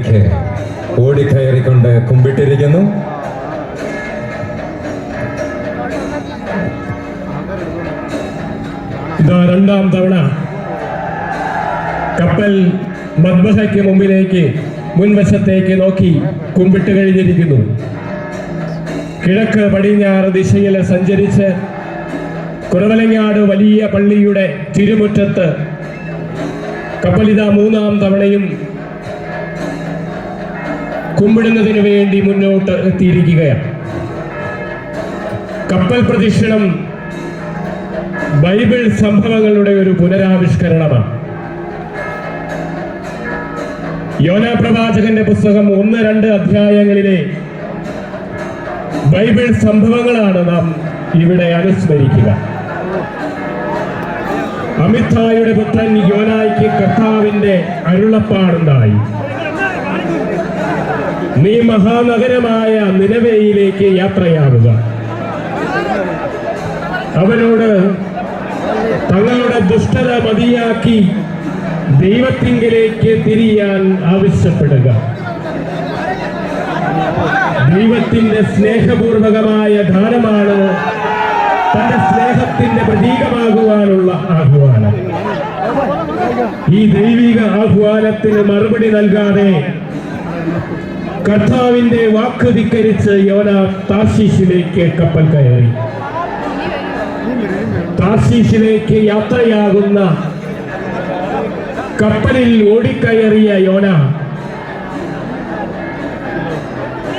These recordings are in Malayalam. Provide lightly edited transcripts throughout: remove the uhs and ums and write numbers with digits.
മുമ്പിലേക്ക് ഓടിക്കയറിക്കൊണ്ട് കുമ്പിട്ടിരിക്കുന്നു. ഇതാ രണ്ടാം തവണ കപ്പൽ മദ്ബഹയ്ക്ക് മുമ്പിലേക്ക് മുൻവശത്തേക്ക് നോക്കി കുമ്പിട്ട് കഴിഞ്ഞിരിക്കുന്നു. കിഴക്ക് പടിഞ്ഞാറ് ദിശയിൽ സഞ്ചരിച്ച് കുറവലങ്ങാട് വലിയ പള്ളിയുടെ തിരുമുറ്റത്ത് കപ്പലിത മൂന്നാം തവണയും കുമ്പിടുന്നതിന് വേണ്ടി മുന്നോട്ട് എത്തിയിരിക്കുകയാണ്. കപ്പൽ പ്രദക്ഷിണം ബൈബിൾ സംഭവങ്ങളുടെ ഒരു പുനരാവിഷ്കരണമാണ്. യോനാ പ്രവാചകന്റെ പുസ്തകം 1-2 അധ്യായങ്ങളിലെ ബൈബിൾ സംഭവങ്ങളാണ് നാം ഇവിടെ അനുസ്മരിക്കുക. അമിത്തായുടെ പുത്രൻ യോനായ്ക്ക് കർത്താവിന്റെ അരുളപ്പാടുണ്ടായി. നീ മഹാനഗരമായ നിനവേയിലേക്ക് യാത്രയാവുക. അവനോട് തങ്ങളുടെ ദുഷ്ടത മതിയാക്കി ദൈവത്തിങ്കിലേക്ക് തിരിയാൻ ആവശ്യപ്പെടുക. ദൈവത്തിന്റെ സ്നേഹപൂർവകമായ ദാനമാണ് തന്റെ സ്നേഹത്തിന്റെ പ്രതീകമാകുവാനുള്ള ആഹ്വാനം. ഈ ദൈവിക ആഹ്വാനത്തിന് മറുപടി നൽകാതെ കർത്താവിന്റെ വാക്ക് ധിക്കരിച്ച് യോന താർശീശിലേക്ക് കപ്പൽ കയറി. താർശീശിലേക്ക് യാത്രയാകുന്ന കപ്പലിൽ ഓടിക്കയറിയ യോന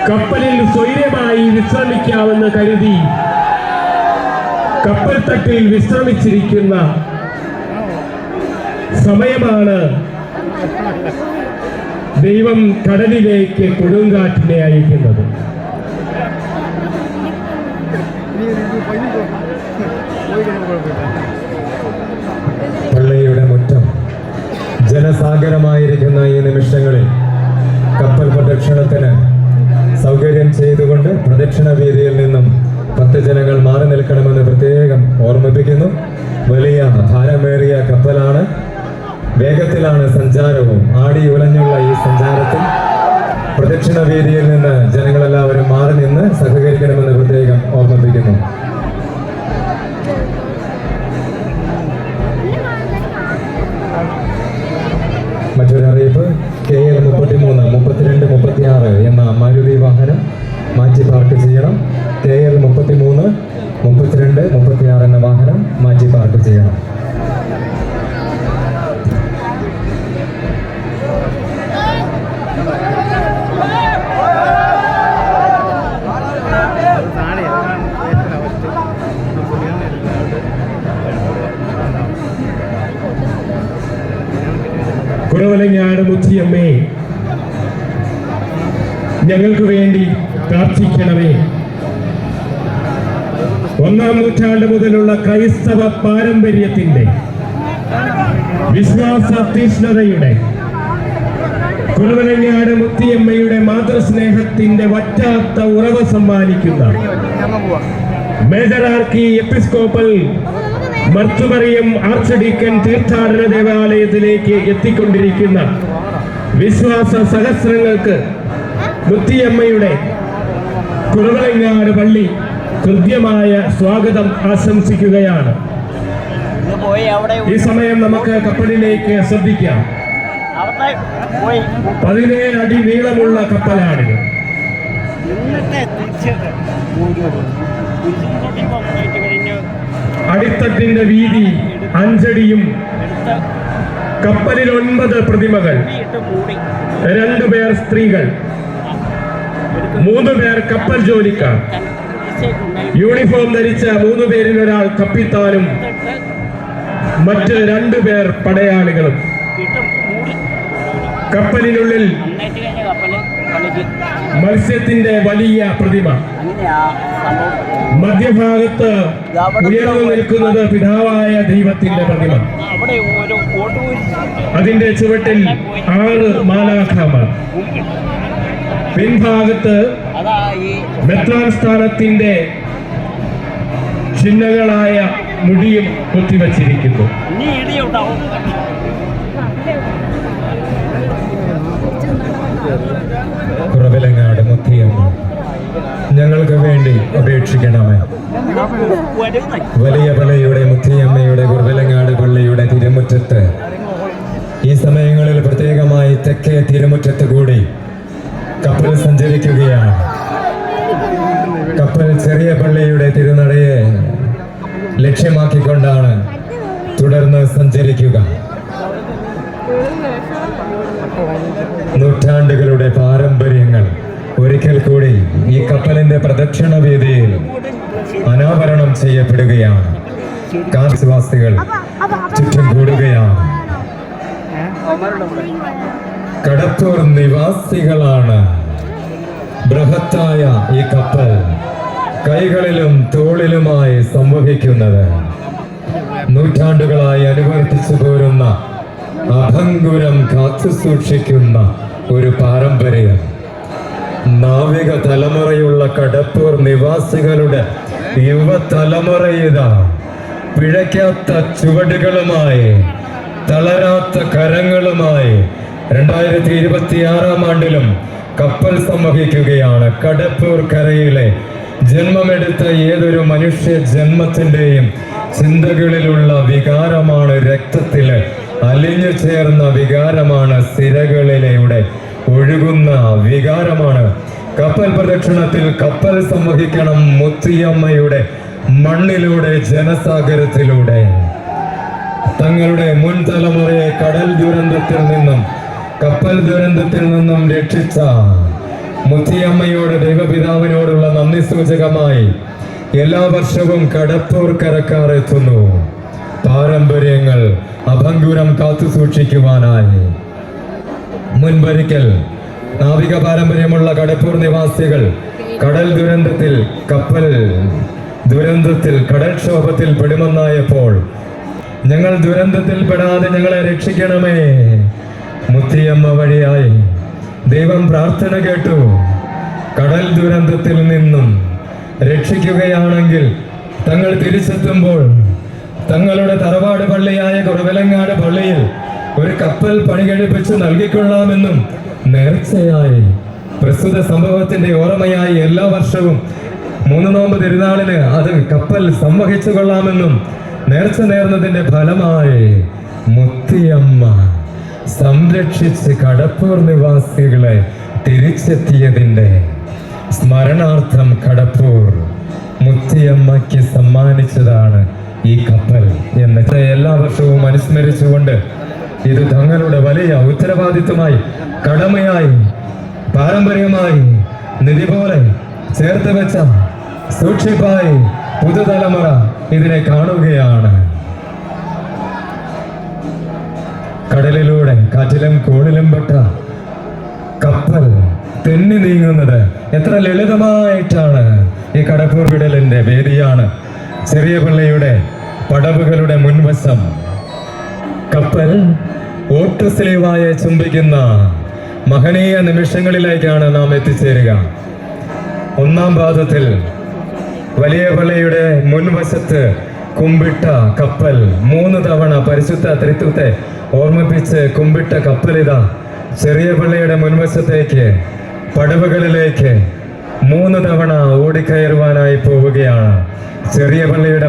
കപ്പലിൽ സ്വൈര്യമായി വിശ്രമിക്കാമെന്ന് കരുതി കപ്പൽ തട്ടിൽ വിശ്രമിച്ചിരിക്കുന്ന സമയമാണ് ദൈവം കടലിലേക്ക് കൊടുങ്കാറ്റിനെ അയക്കുന്നത്. പള്ളിയുടെ മുറ്റം ജനസാഗരമായിരിക്കുന്ന ഈ നിമിഷങ്ങളിൽ കപ്പൽ പ്രദക്ഷിണത്തിന് സൗകര്യം ചെയ്തുകൊണ്ട് പ്രദക്ഷിണ വീതിയിൽ നിന്നും ഭക്തജനങ്ങൾ മാറി നിൽക്കണമെന്ന് പ്രത്യേകം ഓർമ്മിപ്പിക്കുന്നു. വലിയ ഭാരമേറിയ കപ്പലാണ്, വേഗത്തിലാണ് സഞ്ചാരവും. ആടി ഉലഞ്ഞുള്ള ഈ സഞ്ചാരത്തിൽ പ്രദക്ഷിണ വീതിയിൽ നിന്ന് ജനങ്ങളെല്ലാവരും മാറി നിന്ന് സഹകരിക്കണമെന്ന് പ്രത്യേകം ഓർമ്മിപ്പിക്കുന്നു. മറ്റൊരറിയിപ്പ്, KL 33, 32, 36 എന്ന മാരുതി വാഹനം മാറ്റി പാർക്ക് ചെയ്യണം. KL 33, 32, 36 എന്ന വാഹനം മാറ്റി പാർക്ക് ചെയ്യണം. കുറവലങ്ങാട് മുത്തിയമ്മേ, ഞങ്ങൾക്ക് വേണ്ടി പ്രാർത്ഥിക്കണമേ. 1-ാം നൂറ്റാണ്ട് മുതലുള്ള ക്രൈസ്തവ പാരമ്പര്യത്തിന്റെ വിശ്വാസ തീഷ്ണതയുടെ കുറവലങ്ങാട് മുത്തിയമ്മയുടെ മാതൃസ്നേഹത്തിന്റെ വറ്റാത്ത ഉറവ സമ്മാനിക്കുന്ന major ആർക്കി episcopal Marthmariam arch deacon തീർത്ഥാടന ദേവാലയത്തിലേക്ക് എത്തിക്കൊണ്ടിരിക്കുന്ന വിശ്വാസ സഹസ്രങ്ങൾക്ക് മുത്തിയമ്മയുടെ കുറവലങ്ങാട് പള്ളി ഹൃദ്യമായ സ്വാഗതം ആശംസിക്കുകയാണ്. ഈ സമയം നമുക്ക് കപ്പലിലേക്ക് ശ്രദ്ധിക്കാം. 17 അടി നീളമുള്ള കപ്പലാണിത്. അടിത്തട്ടിന്റെ വീതി 5 അടിയും കപ്പലിൽ 9 പ്രതിമകൾ, 2 പേർ സ്ത്രീകൾ, 3 പേർ കപ്പൽ ജോലിക്കാർ, യൂണിഫോം ധരിച്ച 3 പേരിൽ ഒരാൾ കപ്പിത്താനും മറ്റ് 2 പേർ പടയാളികളും. കപ്പലിനുള്ളിൽ മത്സ്യത്തിന്റെ വലിയ പ്രതിമ. മധ്യഭാഗത്ത് ഉയർന്നു നിൽക്കുന്നത് പിതാവായ ദൈവത്തിന്റെ പ്രതിമ. അതിന്റെ ചുവട്ടിൽ 6 മാലാഖമാർ. പിൻഭാഗത്ത് മെത്രാൻ സ്ഥാനത്തിന്റെ ചിഹ്നങ്ങളായ മുടിയും കൊത്തിവച്ചിരിക്കുന്നു. കുറവിലങ്ങാട് മുത്തിയമ്മ, ഞങ്ങൾക്ക് വേണ്ടി അപേക്ഷിക്കണമേ. വലിയ പള്ളിയുടെ മുത്തിയമ്മയുടെ കുറവിലങ്ങാട് പള്ളിയുടെ തിരുമുറ്റത്ത് ഈ സമയങ്ങളിൽ പ്രത്യേകമായി തെക്കേ തിരുമുറ്റത്ത് കൂടി കപ്പൽ സഞ്ചരിക്കുകയാണ്. കപ്പൽ ചെറിയ പള്ളിയുടെ തിരുനടയെ ലക്ഷ്യമാക്കിക്കൊണ്ടാണ് തുടർന്ന് സഞ്ചരിക്കുക. നൂറ്റാണ്ടുകളുടെ പാരമ്പര്യങ്ങൾ ഒരിക്കൽ കൂടി ഈ കപ്പലിന്റെ പ്രദക്ഷിണ വേദിയിൽ അനാവരണം ചെയ്യപ്പെടുകയാണ്. കാർഷിവാസികൾ ചുറ്റും കൂടുകയാണ്. കടത്തൂർ നിവാസികളാണ് ബൃഹത്തായ ഈ കപ്പൽ കൈകളിലും തോളിലുമായി സംവഹിക്കുന്നത്. നൂറ്റാണ്ടുകളായി അനുവർത്തിച്ചു പോരുന്ന അഭംഗുരം കാത്തു സൂക്ഷിക്കുന്ന ഒരു പാരമ്പര്യം. നാവിക തലമുറയുള്ള കടത്തൂർ നിവാസികളുടെ യുവതലമുറയിതാ പിഴയ്ക്കാത്ത ചുവടുകളുമായി, തളരാത്ത കരങ്ങളുമായി 2026 ആണ്ടിലും കപ്പൽ സംവഹിക്കുകയാണ്. കടത്തൂർ കരയിലെ ജന്മമെടുത്ത ഏതൊരു മനുഷ്യ ജന്മത്തിന്റെയും ചിന്തകളിലുള്ള വികാരമാണ്, രക്തത്തില് അലിഞ്ഞു ചേർന്ന വികാരമാണ്, സിരകളിലൂടെ ഒഴുകുന്ന വികാരമാണ്. കപ്പൽ പ്രദക്ഷിണത്തിൽ കപ്പൽ സംവഹിക്കണം മുത്തിയമ്മയുടെ മണ്ണിലൂടെ, ജനസാഗരത്തിലൂടെ. തങ്ങളുടെ മുൻ തലമുറയെ കടൽ ദുരന്തത്തിൽ നിന്നും കപ്പൽ ദുരന്തത്തിൽ നിന്നും രക്ഷിച്ച മുത്തിയമ്മയോട്, ദൈവപിതാവിനോടുള്ള നന്ദി സൂചകമായി എല്ലാ വർഷവും കടത്തൂർ കരക്കാർ എത്തുന്നു. പാരമ്പര്യങ്ങൾ അഭംഗുരം കാത്തു സൂക്ഷിക്കുവാനായി. മുൻപൊരിക്കൽ നാവിക പാരമ്പര്യമുള്ള കടത്തൂർ നിവാസികൾ കടൽ ദുരന്തത്തിൽ, കപ്പൽ ദുരന്തത്തിൽ, കടൽക്ഷോഭത്തിൽ പെടുമെന്നായപ്പോൾ ഞങ്ങൾ ദുരന്തത്തിൽ പെടാതെ ഞങ്ങളെ രക്ഷിക്കണമേ, മുത്തിയമ്മ വഴിയായി ദൈവം പ്രാർത്ഥന കേട്ടു. കടൽ ദുരന്തത്തിൽ നിന്നും രക്ഷിക്കുകയാണെങ്കിൽ തങ്ങൾ തിരിച്ചെത്തുമ്പോൾ തങ്ങളുടെ തറവാട് പള്ളിയായ കുറവിലങ്ങാട് പള്ളിയിൽ ഒരു കപ്പൽ പണി കഴിപ്പിച്ച് നൽകിക്കൊള്ളാമെന്നും നേർച്ചയായി, പ്രസ്തുത സംഭവത്തിന്റെ ഓർമ്മയായി എല്ലാ വർഷവും 3 നോമ്പ് തിരുനാളിന് അത് കപ്പൽ സംവഹിച്ചു കൊള്ളാമെന്നും നേർച്ച നേർന്നതിന്റെ ഫലമായി മുത്തിയമ്മ സംരക്ഷിച്ച് കടത്തൂർ നിവാസികളെ തിരിച്ചെത്തിയതിന്റെ സ്മരണാർത്ഥം കടത്തൂർ മുത്തിയമ്മയ്ക്ക് സമ്മാനിച്ചതാണ് ഈ കപ്പൽ എന്ന് എല്ലാ വർഷവും അനുസ്മരിച്ചുകൊണ്ട് ഇത് തങ്ങളുടെ വലിയ ഉത്തരവാദിത്വമായി, കടമയായി, പാരമ്പര്യമായി, നിധി പോലെ ചേർത്ത് വെച്ച സൂക്ഷിപ്പായി പുതുതലമുറ ഇതിനെ കാണുകയാണ്. കടലിലൂടെ കാറ്റിലും കോണിലും പെട്ട കപ്പൽ തെന്നി നീങ്ങുന്നത് എത്ര ലളിതമായിട്ടാണ്. ഈ കടത്തൂർ വിടലിന്റെ വേദിയാണ് ചെറിയ പള്ളിയുടെ പടവുകളുടെ മുൻവശം. കപ്പൽ ഓട്ടുസ്ലീവായ ചുംബിക്കുന്ന മഹനീയ നിമിഷങ്ങളിലേക്കാണ് നാം എത്തിച്ചേരുക. 1-ാം പാദത്തിൽ വലിയ പള്ളിയുടെ മുൻവശത്ത് കുമ്പിട്ട കപ്പൽ 3 തവണ പരിശുദ്ധ ത്രിത്വത്തെ ഓർമ്മിപ്പിച്ച് കുമ്പിട്ട കപ്പലിതാ ചെറിയ പള്ളിയുടെ മുൻവശത്തേക്ക്, പടവുകളിലേക്ക് 3 തവണ ഓടിക്കയറുവാനായി പോവുകയാണ്. ചെറിയ പള്ളിയുടെ